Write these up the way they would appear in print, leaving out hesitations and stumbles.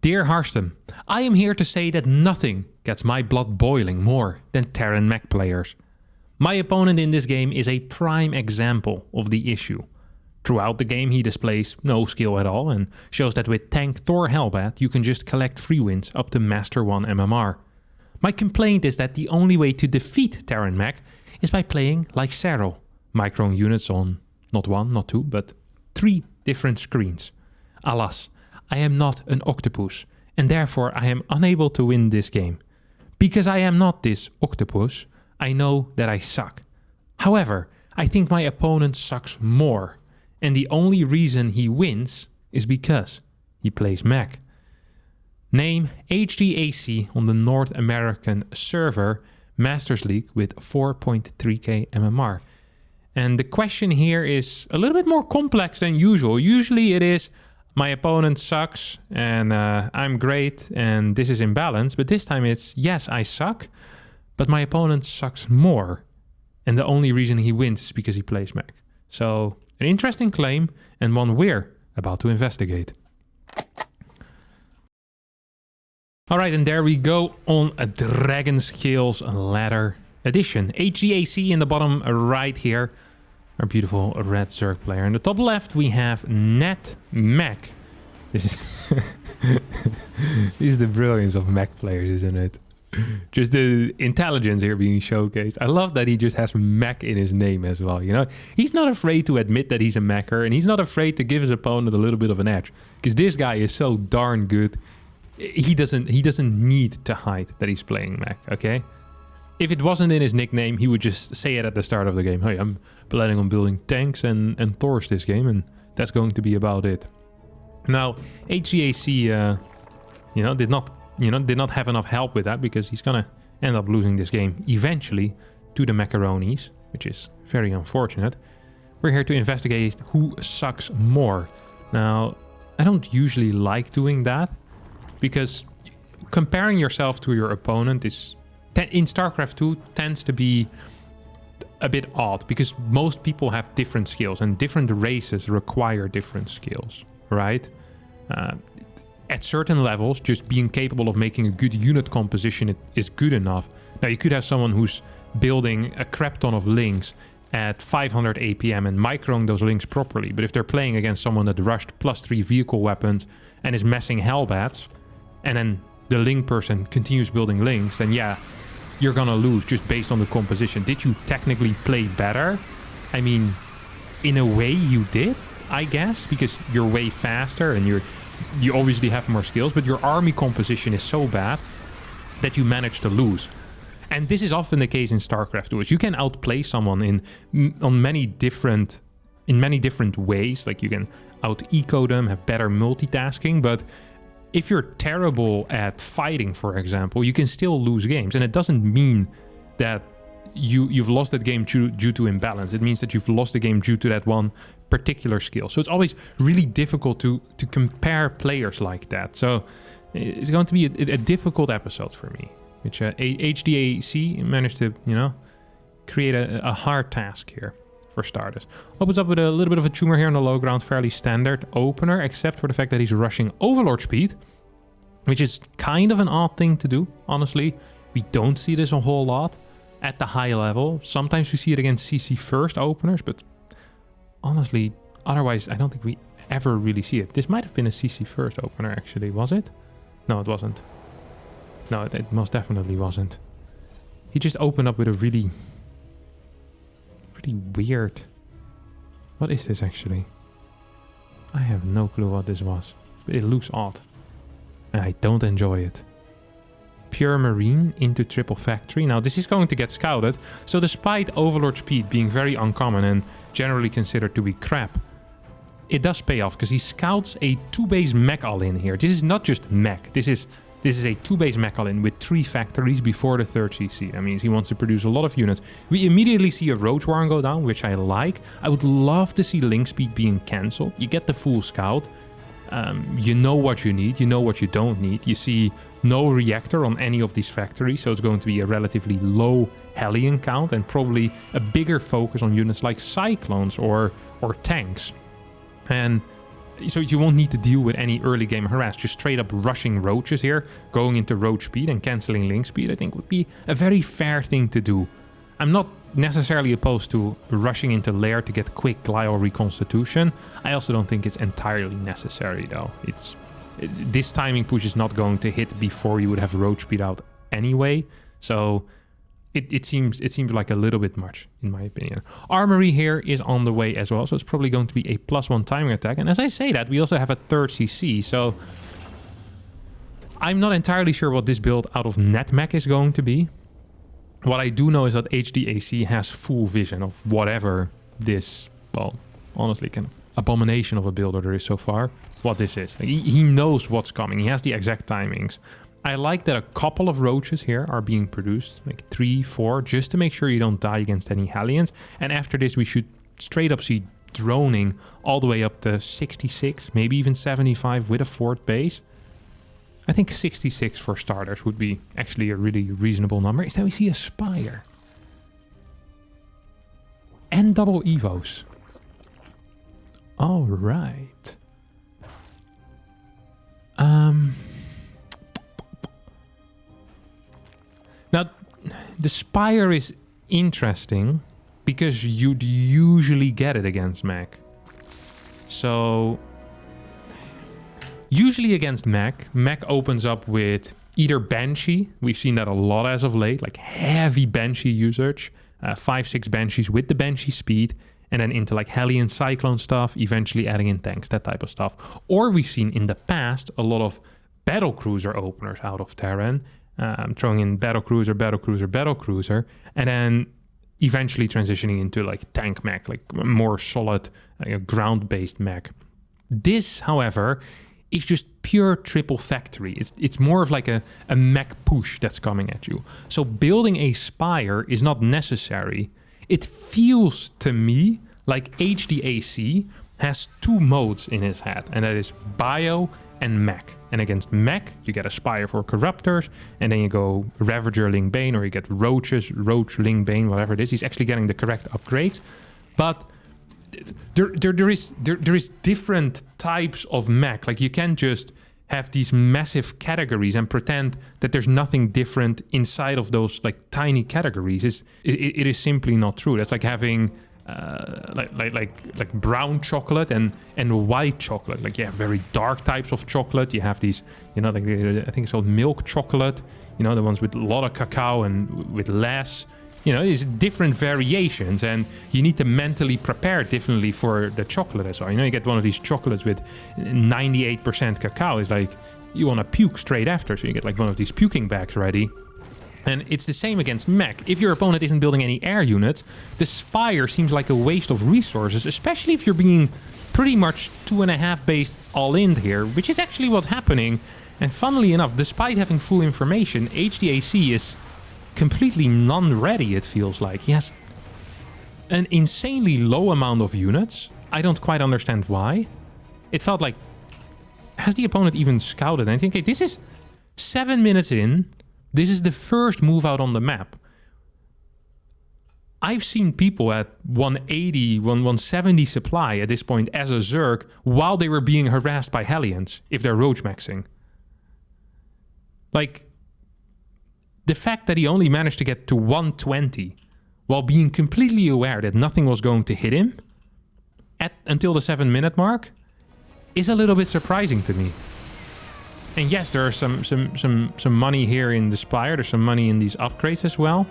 Dear Harstem, I am here to say that nothing gets my blood boiling more than Terran mech players. My opponent in this game is a prime example of the issue. Throughout the game he displays no skill at all and shows that with tank Thor Hellbat you can just collect free wins up to Master 1 MMR. My complaint is that the only way to defeat Terran mech is by playing like Cyril, microing units on not 1, not 2, but 3 different screens. Alas, I am not an octopus, and therefore I am unable to win this game. Because I am not this octopus, I know that I suck. However, I think my opponent sucks more, and the only reason he wins is because he plays mech. Name HDAC on the North American server Masters League with 4.3k MMR. And the question here is a little bit more complex than usual. Usually it is, my opponent sucks and I'm great and this is imbalance. But this time it's, yes, I suck, but my opponent sucks more. And the only reason he wins is because he plays mech. So an interesting claim and one we're about to investigate. All right, and there we go on a Dragon Skills Ladder Edition. HGAC in the bottom right here. Our beautiful red Zerg player. In the top left, we have Net Mech. This is this is the brilliance of mech players, isn't it? Just the intelligence here being showcased. I love that he just has mech in his name as well, you know? He's not afraid to admit that he's a mecher, and he's not afraid to give his opponent a little bit of an edge. Because this guy is so darn good. He doesn't need to hide that he's playing mech, okay? If it wasn't in his nickname, he would just say it at the start of the game. Hey, I'm planning on building tanks and Thors this game, and that's going to be about it. Now, HGAC, did not have enough help with that because he's gonna end up losing this game eventually to the Macaronis, which is very unfortunate. We're here to investigate who sucks more. Now, I don't usually like doing that because comparing yourself to your opponent is, in StarCraft 2, tends to be a bit odd because most people have different skills and different races require different skills, right? At certain levels, just being capable of making a good unit composition is good enough. Now, you could have someone who's building a crap ton of links at 500 APM and microing those links properly, but if they're playing against someone that rushed +3 vehicle weapons and is messing Hellbats, and then the link person continues building links, then yeah, you're gonna lose just based on the composition. Did you technically play better? I mean, in a way you did, I guess, because you're way faster and you obviously have more skills, but your army composition is so bad that you manage to lose. And this is often the case in StarCraft 2, is you can outplay someone in many different ways. Like you can out-eco them, have better multitasking, but if you're terrible at fighting, for example, you can still lose games. And it doesn't mean that you've lost that game due to imbalance. It means that you've lost the game due to that one particular skill. So it's always really difficult to compare players like that. So it's going to be a difficult episode for me, which HDAC managed to, create a hard task here for starters. Opens up with a little bit of a tumor here on the low ground, fairly standard opener, except for the fact that he's rushing Overlord speed, which is kind of an odd thing to do, honestly. We don't see this a whole lot at the high level. Sometimes we see it against CC first openers, but honestly, otherwise, I don't think we ever really see it. This might have been a CC first opener, actually. Was it? No, it wasn't. No, it most definitely wasn't. He just opened up with a really weird... What is this, actually? I have no clue what this was. But it looks odd. And I don't enjoy it. Pure Marine into Triple Factory. Now, this is going to get scouted. So despite Overlord speed being very uncommon and generally considered to be crap, it does pay off because he scouts a 2-base mech all-in here. This is not just mech. This is a 2-base mech all-in with 3 factories before the 3rd CC. That means he wants to produce a lot of units. We immediately see a Roach Warren go down, which I like. I would love to see link speed being cancelled. You get the full scout. You know what you need. You know what you don't need. You see no reactor on any of these factories, so it's going to be a relatively low Hellion count and probably a bigger focus on units like Cyclones or tanks. And So you won't need to deal with any early game harass. Just straight up rushing roaches here, going into roach speed and cancelling link speed, I think would be a very fair thing to do. I'm not necessarily opposed to rushing into lair to get quick glial reconstitution. I also don't think it's entirely necessary though. This timing push is not going to hit before you would have roach speed out anyway. So it seems like a little bit much, in my opinion. Armory here is on the way as well, so it's probably going to be a +1 timing attack. And as I say that, we also have a 3rd CC, so I'm not entirely sure what this build out of net mech is going to be. What I do know is that HDAC has full vision of whatever this, well, honestly, kind of abomination of a builder there is so far, what this is. Like, he knows what's coming. He has the exact timings. I like that a couple of roaches here are being produced, like 3, 4, just to make sure you don't die against any Hellions. And after this, we should straight up see droning all the way up to 66, maybe even 75 with a 4th base. I think 66 for starters would be actually a really reasonable number. Is that we see a Spire. And double Evos. All right. Now, the Spire is interesting because you'd usually get it against Mech. So, usually against Mech opens up with either Banshee. We've seen that a lot as of late, like heavy Banshee usage. 5, 6 Banshees with the Banshee speed. And then into like Hellion Cyclone stuff, eventually adding in tanks, that type of stuff. Or we've seen in the past a lot of Battlecruiser openers out of Terran. Throwing in Battlecruiser, Battlecruiser, Battlecruiser. And then eventually transitioning into like tank mech, like more solid ground-based mech. This, however, is just pure triple factory. It's more of like a mech push that's coming at you. So building a Spire is not necessary. It feels to me like HDAC has 2 modes in his head, and that is Bio and Mech. And against Mech, you get a Spire for Corruptors, and then you go Ravager Ling Bane, or you get Roaches, Roach Ling Bane, whatever it is. He's actually getting the correct upgrades. But there is different types of mech. Like, you can't just have these massive categories and pretend that there's nothing different inside of those like tiny categories. It is simply not true. That's like having like brown chocolate and white chocolate. Like, you have very dark types of chocolate. You have these, like I think it's called milk chocolate. The ones with a lot of cacao and with less. It's different variations, and you need to mentally prepare differently for the chocolate as well. You get one of these chocolates with 98% cacao. It's like you want to puke straight after, so you get like one of these puking bags ready. And it's the same against Mech. If your opponent isn't building any air units, the Spire seems like a waste of resources, especially if you're being pretty much 2.5 based all in here, which is actually what's happening. And funnily enough, despite having full information, HDAC is completely non-ready, it feels like. He has an insanely low amount of units. I don't quite understand why. It felt like, has the opponent even scouted? And I think, okay, this is 7 minutes in. This is the first move out on the map. I've seen people at 180, 170 supply at this point as a Zerg while they were being harassed by Hellions, if they're roach maxing. Like, the fact that he only managed to get to 120 while being completely aware that nothing was going to hit him until the 7-minute mark is a little bit surprising to me. And yes, there are some money here in the Spire. There's some money in these upgrades as well.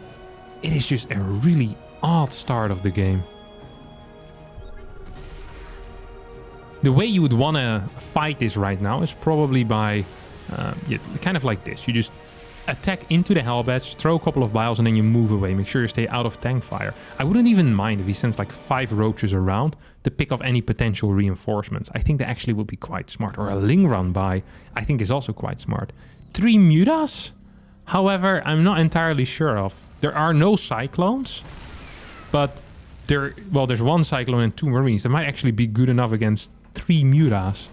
It is just a really odd start of the game. The way you would want to fight this right now is probably by kind of like this. You just attack into the Hellbats, throw a couple of biles, and then you move away. Make sure you stay out of tank fire. I wouldn't even mind if he sends like 5 roaches around to pick off any potential reinforcements. I think that actually would be quite smart. Or a Ling run by, I think is also quite smart. 3 Mutas, however, I'm not entirely sure of. There are no Cyclones, but there's 1 Cyclone and 2 Marines. That might actually be good enough against 3 Mutas.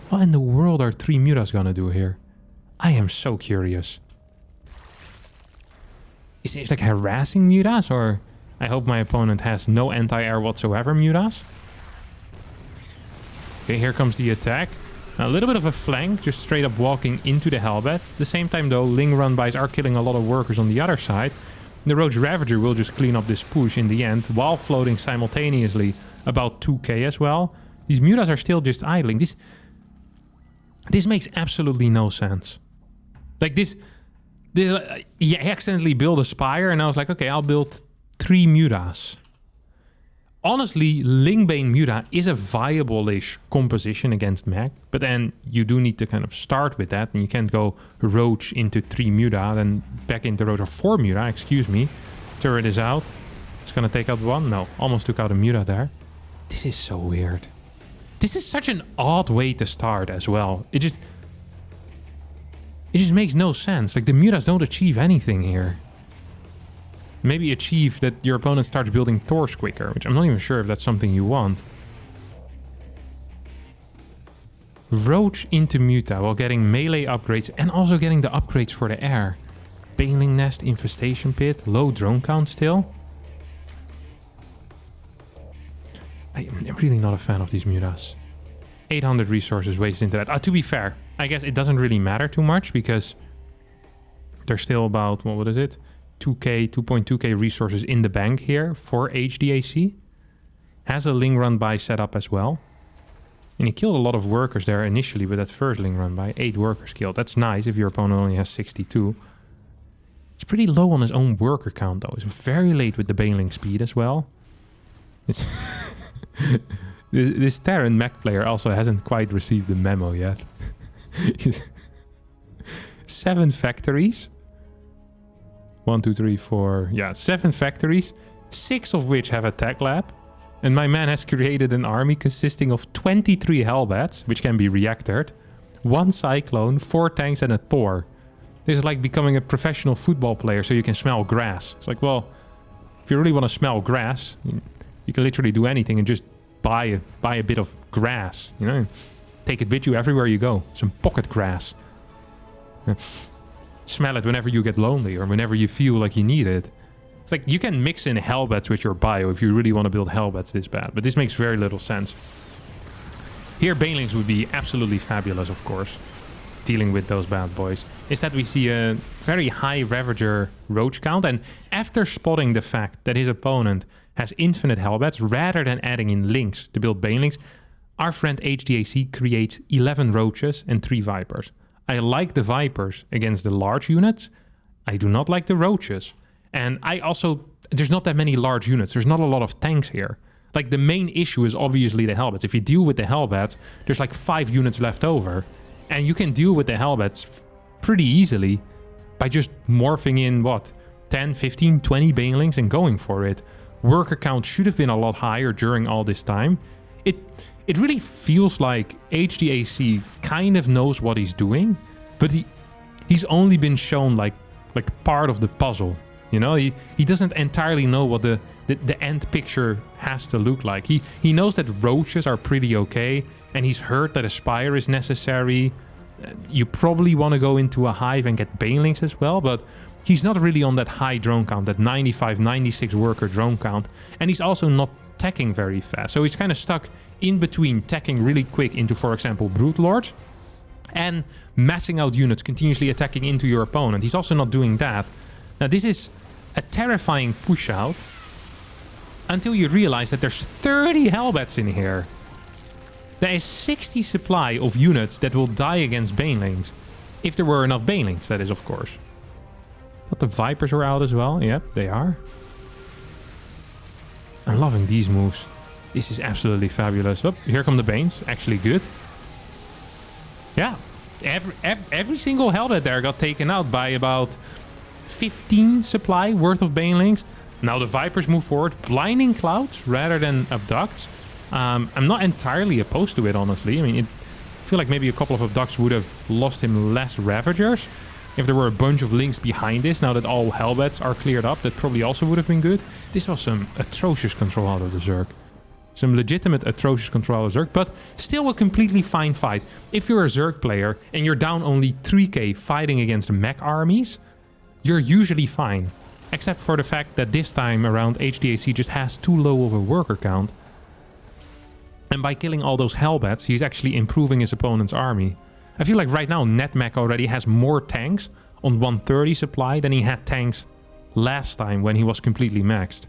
What in the world are 3 Mutas gonna do here? I am so curious. Is it like harassing Mutas, or I hope my opponent has no anti-air whatsoever Mutas? Okay, here comes the attack. A little bit of a flank, just straight up walking into the Hellbat. At the same time though, Ling run-bys are killing a lot of workers on the other side. The Roach Ravager will just clean up this push in the end, while floating simultaneously about 2k as well. These Mutas are still just idling. This makes absolutely no sense. Like this he accidentally built a Spire, and I was like, okay, I'll build 3 Mutas. Honestly, Lingbane Muta is a viable-ish composition against Mech, but then you do need to kind of start with that, and you can't go Roach into 3 Muta, then back into Roach, or 4 Muta, excuse me. Turret is out. It's gonna take out 1. No, almost took out a Muta there. This is so weird. This is such an odd way to start as well. It just makes no sense. Like, the Mutas don't achieve anything here. Maybe achieve that your opponent starts building Thors quicker, which I'm not even sure if that's something you want. Roach into Muta while getting melee upgrades and also getting the upgrades for the air. Baneling Nest, Infestation Pit, low drone count still. I'm really not a fan of these Mutas. 800 resources wasted into that. To be fair, I guess it doesn't really matter too much because there's still about, what is it? 2.2k resources in the bank here for HDAC. Has a Ling run-by set up as well. And he killed a lot of workers there initially with that first Ling run-by. 8 workers killed. That's nice if your opponent only has 62. It's pretty low on his own worker count though. It's very late with the Baneling speed as well. It's this Terran Mech player also hasn't quite received the memo yet. 7 factories. 1, 2, 3, 4... Yeah, 7 factories. 6 of which have a tech lab. And my man has created an army consisting of 23 Hellbats, which can be reactored. 1 Cyclone, 4 tanks and a Thor. This is like becoming a professional football player so you can smell grass. It's like, well, if you really want to smell grass, you can literally do anything and just buy a bit of grass, you know? Take it with you everywhere you go. Some pocket grass. Smell it whenever you get lonely or whenever you feel like you need it. It's like you can mix in Hellbats with your bio if you really want to build Hellbats this bad, but this makes very little sense. Here Banelings would be absolutely fabulous, of course, dealing with those bad boys. Instead we see a very high Ravager Roach count, and after spotting the fact that his opponent has infinite Hellbats, rather than adding in links to build Banelings, our friend HDAC creates 11 Roaches and 3 Vipers. I like the Vipers against the large units. I do not like the Roaches. And I also... There's not that many large units. There's not a lot of tanks here. Like, the main issue is obviously the Hellbats. If you deal with the Hellbats, there's like 5 units left over. And you can deal with the Hellbats pretty easily by just morphing in, what, 10, 15, 20 Banelings and going for it. Worker count should have been a lot higher during all this time. It really feels like HDAC kind of knows what he's doing, but he's only been shown like part of the puzzle. You know, he doesn't entirely know what the end picture has to look like. He knows that Roaches are pretty okay, and he's heard that a Spire is necessary. You probably want to go into a hive and get Banelings as well, but he's not really on that high drone count, that 95, 96 worker drone count, and he's also not teching very fast. So he's kind of stuck in between teching really quick into, for example, Brute Lords, and massing out units, continuously attacking into your opponent. He's also not doing that. Now, this is a terrifying push out until you realize that there's 30 Hellbats in here. There is 60 supply of units that will die against Banelings. If there were enough Banelings, that is, of course. But the Vipers are out as well. Yep, they are. I'm loving these moves. This is absolutely fabulous. Oh, here come the Banes. Actually good. Yeah. Every single Hellbat there got taken out by about 15 supply worth of Banelings. Now the Vipers move forward. Blinding Clouds rather than Abducts. I'm not entirely opposed to it, honestly. I mean, I feel like maybe a couple of Abducts would have lost him less Ravagers. If there were a bunch of links behind this, now that all Hellbats are cleared up, that probably also would have been good. This was some atrocious control out of the Zerg. Some legitimate atrocious control out of Zerg, but still a completely fine fight. If you're a Zerg player and you're down only 3k fighting against Mech armies, you're usually fine. Except for the fact that this time around HDAC just has too low of a worker count. And by killing all those Hellbats, he's actually improving his opponent's army. I feel like right now NetMech already has more tanks on 130 supply than he had tanks last time when he was completely maxed.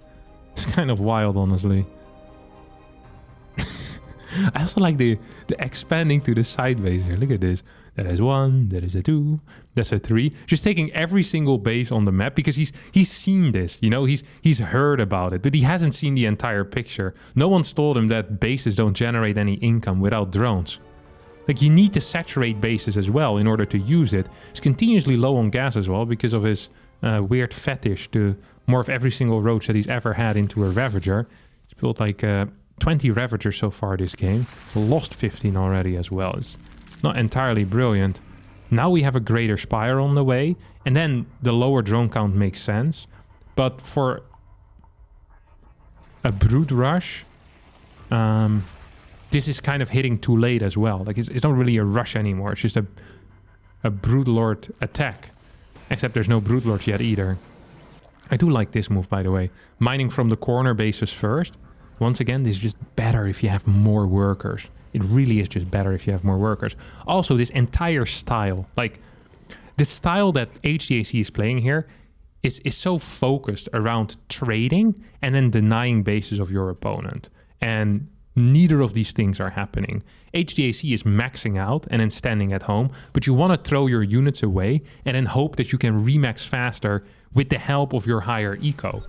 It's kind of wild, honestly. I also like the expanding to the side base here. Look at this. That is 1, that is a 2, that's a 3. Just taking every single base on the map because he's seen this, you know, he's heard about it, but he hasn't seen the entire picture. No one's told him that bases don't generate any income without drones. Like, you need to saturate bases as well in order to use it. He's continuously low on gas as well because of his weird fetish to morph every single roach that he's ever had into a Ravager. He's built like 20 Ravagers so far this game. Lost 15 already as well. It's not entirely brilliant. Now we have a greater Spire on the way, and then the lower drone count makes sense. But for a Brood Rush, this is kind of hitting too late as well. Like, it's not really a rush anymore. It's just a Broodlord attack. Except there's no Broodlords yet either. I do like this move, by the way. Mining from the corner bases first. Once again, this is just better if you have more workers. It really is just better if you have more workers. Also, this entire style, like the style that HDAC is playing here is so focused around trading and then denying bases of your opponent. And neither of these things are happening. HDAC is maxing out and then standing at home, but you want to throw your units away and then hope that you can remax faster with the help of your higher eco.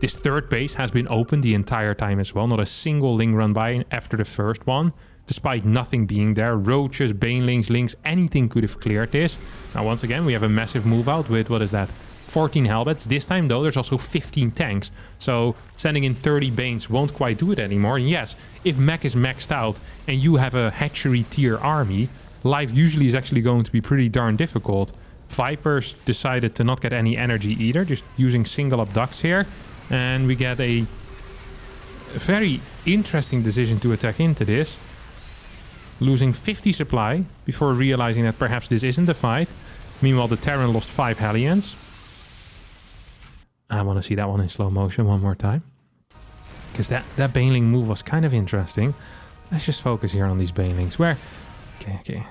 This third base has been open the entire time as well. Not a single Ling run by after the first one, despite nothing being there. Roaches, Banelings, Lings, anything could have cleared this. Now, once again, we have a massive move out with, what is that? 14 Hellbats. This time, though, there's also 15 tanks. So sending in 30 Banes won't quite do it anymore. And yes, if Mech is maxed out and you have a hatchery tier army, life usually is actually going to be pretty darn difficult. Vipers decided to not get any energy either, just using single up ducks here. And we get a very interesting decision to attack into this. Losing 50 supply before realizing that perhaps this isn't a fight. Meanwhile, the Terran lost 5 Hellions. I want to see that one in slow motion one more time. Because that Baneling move was kind of interesting. Let's just focus here on these Banelings. Where... Okay.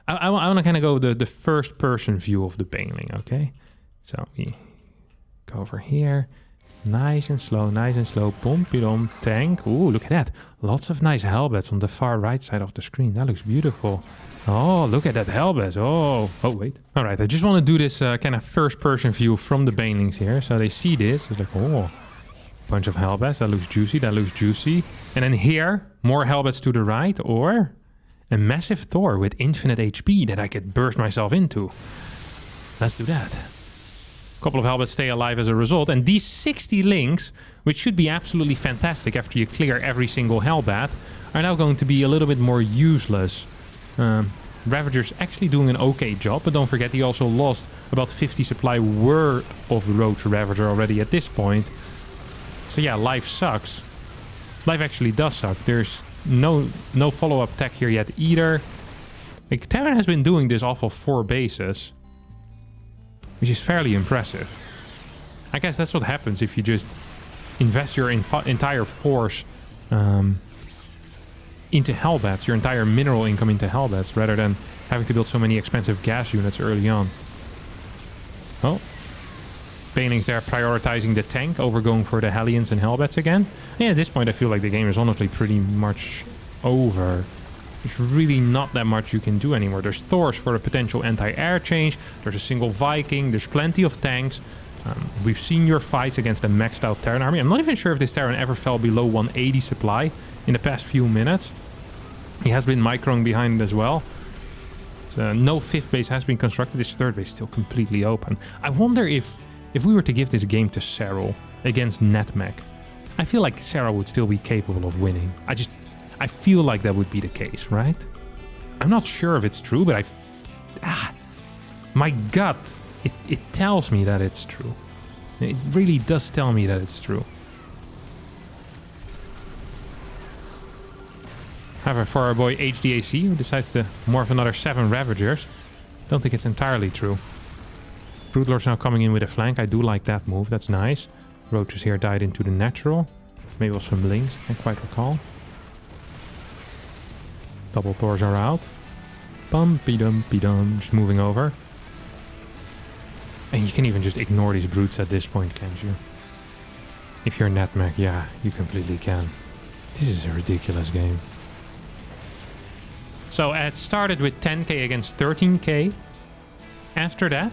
I want to kind of go the first person view of the Baneling, okay? So we go over here. Nice and slow, Pompidom, tank. Ooh, look at that. Lots of nice Hellbats on the far right side of the screen. That looks beautiful. Oh, look at that Hellbat. Oh, wait. All right, I just want to do this kind of first-person view from the Banelings here. So they see this. It's like, oh, bunch of Hellbats. That looks juicy. And then here, more Hellbats to the right. Or a massive Thor with infinite HP that I could burst myself into. Let's do that. Couple of Hellbats stay alive as a result, and these 60 Lings, which should be absolutely fantastic after you clear every single Hellbat, are now going to be a little bit more useless. Ravager's actually doing an okay job, but don't forget he also lost about 50 supply worth of Roach Ravager already at this point. So yeah, life sucks. Life actually does suck. There's no follow-up tech here yet either. Like, Terran has been doing this off of 4 bases. Which is fairly impressive. I guess that's what happens if you just invest your entire force into Hellbats, your entire mineral income into Hellbats, rather than having to build so many expensive gas units early on. Oh. Banelings there prioritizing the tank over going for the Hellions and Hellbats again. Yeah, at this point I feel like the game is honestly pretty much over. There's really not that much you can do anymore. There's Thors for a potential anti-air change. There's a single Viking. There's plenty of tanks. We've seen your fights against a maxed out Terran army. I'm not even sure if this Terran ever fell below 180 supply in the past few minutes. He has been microing behind it as well. So no 5th base has been constructed. This 3rd base is still completely open. I wonder if we were to give this game to Serral against NetMech, I feel like Serral would still be capable of winning. I feel like that would be the case, right? I'm not sure if it's true, but my gut, it tells me that it's true. It really does tell me that it's true. However, for our boy HDAC, who decides to morph another 7 Ravagers, don't think it's entirely true. Broodlord's now coming in with a flank. I do like that move. That's nice. Roaches here died into the natural. Maybe also some Lings. I can't quite recall. Double Thors are out. Bum-be-dum-be-dum. Just moving over. And you can even just ignore these brutes at this point, can't you? If you're Mech, yeah, you completely can. This is a ridiculous game. So it started with 10k against 13k. After that,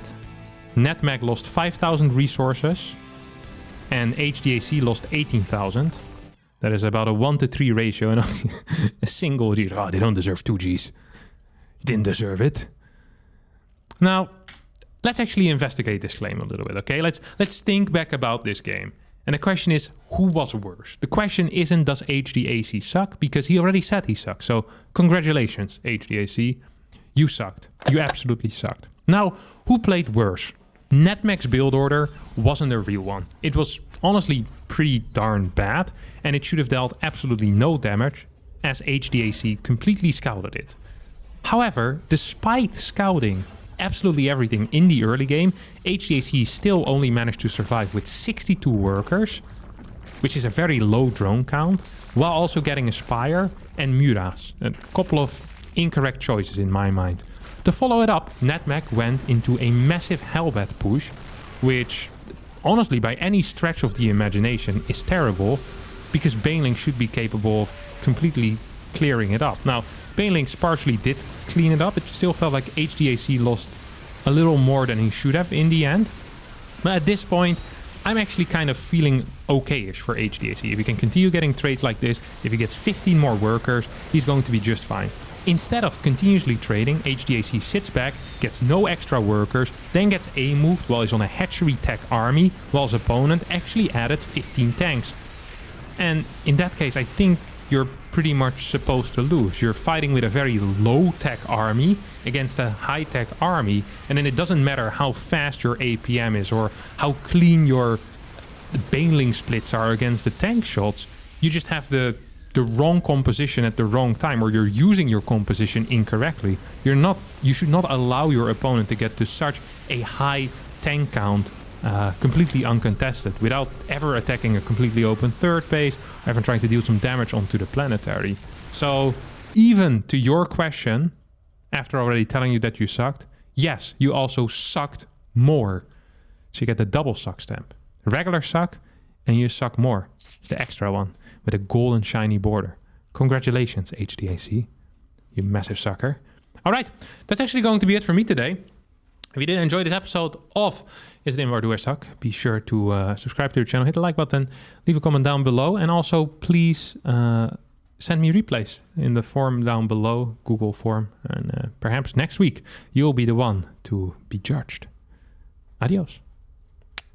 Mech lost 5,000 resources. And HDAC lost 18,000. That is about a 1-to-3 ratio. And only a single G. Oh, they don't deserve 2 Gs. Didn't deserve it. Now, let's actually investigate this claim a little bit, okay? Let's think back about this game. And the question is, who was worse? The question isn't, does HDAC suck? Because he already said he sucked. So, congratulations, HDAC. You sucked. You absolutely sucked. Now, who played worse? Mech's build order wasn't a real one. It was honestly pretty darn bad, and it should have dealt absolutely no damage, as HDAC completely scouted it. However, despite scouting absolutely everything in the early game, HDAC still only managed to survive with 62 workers, which is a very low drone count, while also getting a Spire and Muras. A couple of incorrect choices in my mind. To follow it up, Mech went into a massive Hellbat push, which honestly by any stretch of the imagination is terrible, because Baneling should be capable of completely clearing it up. Now, Baneling partially did clean it up. It still felt like HDAC lost a little more than he should have in the end. But at this point, I'm actually kind of feeling okay-ish for HDAC. If he can continue getting trades like this, if he gets 15 more workers, he's going to be just fine. Instead of continuously trading, HDAC sits back, gets no extra workers, then gets A-moved while he's on a hatchery tech army, while his opponent actually added 15 tanks. And in that case, I think you're pretty much supposed to lose. You're fighting with a very low-tech army against a high-tech army, and then it doesn't matter how fast your APM is or how clean your Baneling splits are against the tank shots. You just have the wrong composition at the wrong time, or you're using your composition incorrectly. You should not allow your opponent to get to such a high tank count completely uncontested without ever attacking a completely open third base, or even trying to deal some damage onto the planetary. So even to your question, after already telling you that you sucked, yes, you also sucked more. So you get the double suck stamp. Regular suck, and you suck more. It's the extra one with a golden shiny border. Congratulations, HDAC. You massive sucker. All right, that's actually going to be it for me today. If you did enjoy this episode of Is It IMBA or Do I Suck? Be sure to subscribe to the channel, hit the like button, leave a comment down below, and also please send me replays in the form down below, Google form, and perhaps next week you'll be the one to be judged. Adios.